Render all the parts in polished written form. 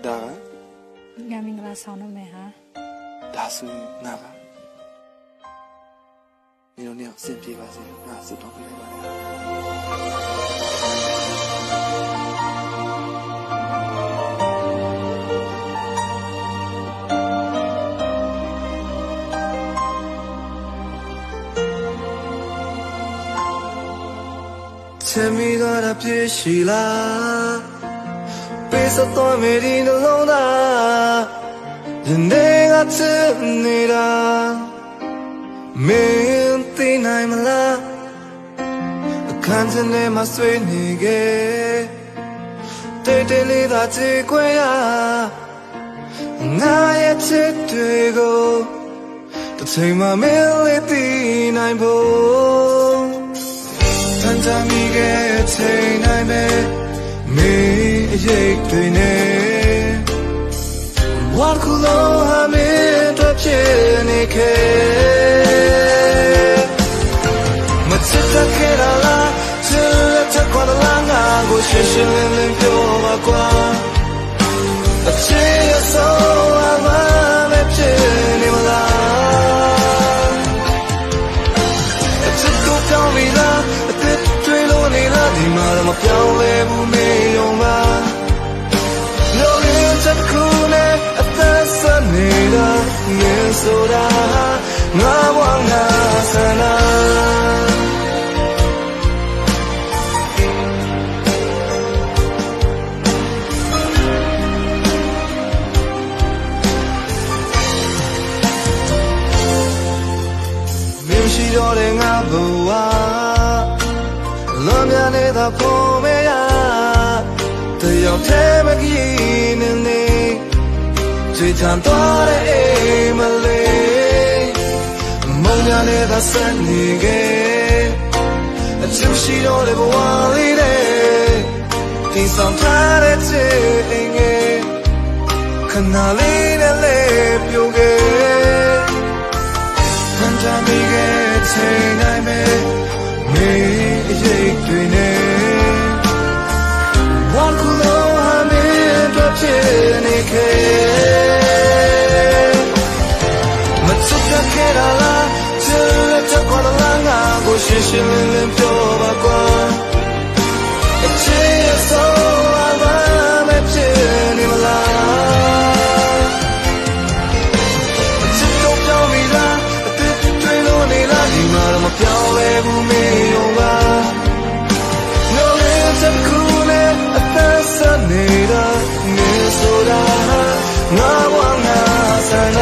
ဒါက ငါမင်္ဂလာဆောင်တော့မယ်ဟာ ဒါဆိုငါပါညီတို့နဲ့အဆင်ပြေပါစေငါဆုတောင်းပေးလိုက်ပါမယ်ချမ်းမြေတော့တာဖြစ်ရှိလားပေးစတော့မေဒီနှလုံးသားယနေ့ကချစ်နေတာမင်းသိနိုင်မလားအခန်းထဲမှာဆွေးနေခဲ့တေးတေးလေးသာကြည့်ခွင့်ရငါရဲ့ချစ်တွေကိုတစ်ချိန်မှမင်းလေးသိနိုင်ဖို့တန်ကြမိခဲ့ချိန်တိုင်းပဲမင်းအရေးတွေနဲ့ဝါကူလုံးဟာမင်းတို့ဖြစ်နေခဲ့မချစ်တဲ့ခဲ့တာလားချစ်လက်ချက်ကွာလားငါကိုရှင်းရှင်းလင်းလင်းပြောပါကွာအချစ်ရဆုံးအမှန်ပဲဖြစ်နေမလားအချစ်ကိုပြောင်းပြီလားအသက်တွေးလို့နေလားဒီမှာတော့မပြောင်းလဲဘူးမေးရုံပါလို့ရတဲ့ခုနဲ့အသက်ဆက်နေတာငယ်ဆိုတာငါဘဝငါဆန္ဒရှိတော့တဲ့ငါဘဝလွန်မြန်နေတာဖို့မရတယောက်တည်းမကြီးနေနေကြွေချမ်းသွားတဲ့အိမ်မလေးမုန်းရနေတာစနေခဲ့အချစ်ရှိတော့တဲ့ဘဝလေးတဲ့ဒီဆောင်ထားတဲ့ချစ်အိမ်ငယ်ခဏလေးနဲ့လေးပြုတ်ခဲ့တမ်းမိခဲ့ချိန်တိုင်းပဲမင်းအရေးတွေနဲ့ဝါကူလုံးဟာမင်းတို့ဖြစ်နေခဲ့မချစ်ခဲ့တာလားချစ်လက်ချက်ကွာလားငါကိုရှင်းရှင်းလင်းလင်းပြောပါကွာအချစ်ရဆုံးအမှန်ပဲဖြစ်နေမလားအချစ်တော့ပြောင်းပြီလားဒီမှာတော့မပြောင်းလဲဘူးမေးရုံပါလို့ရတဲ့ခုနဲ့အသက်ဆက်နေတာငယ်ဆိုတာငါဘဝငါဆန္ဒ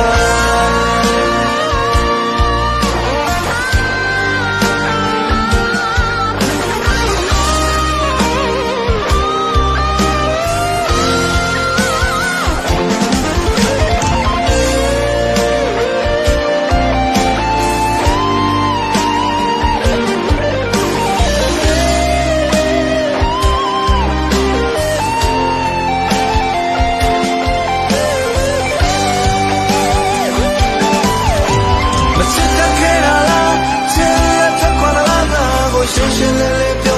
ရှင်းရှင်းလင်းလင်းပြော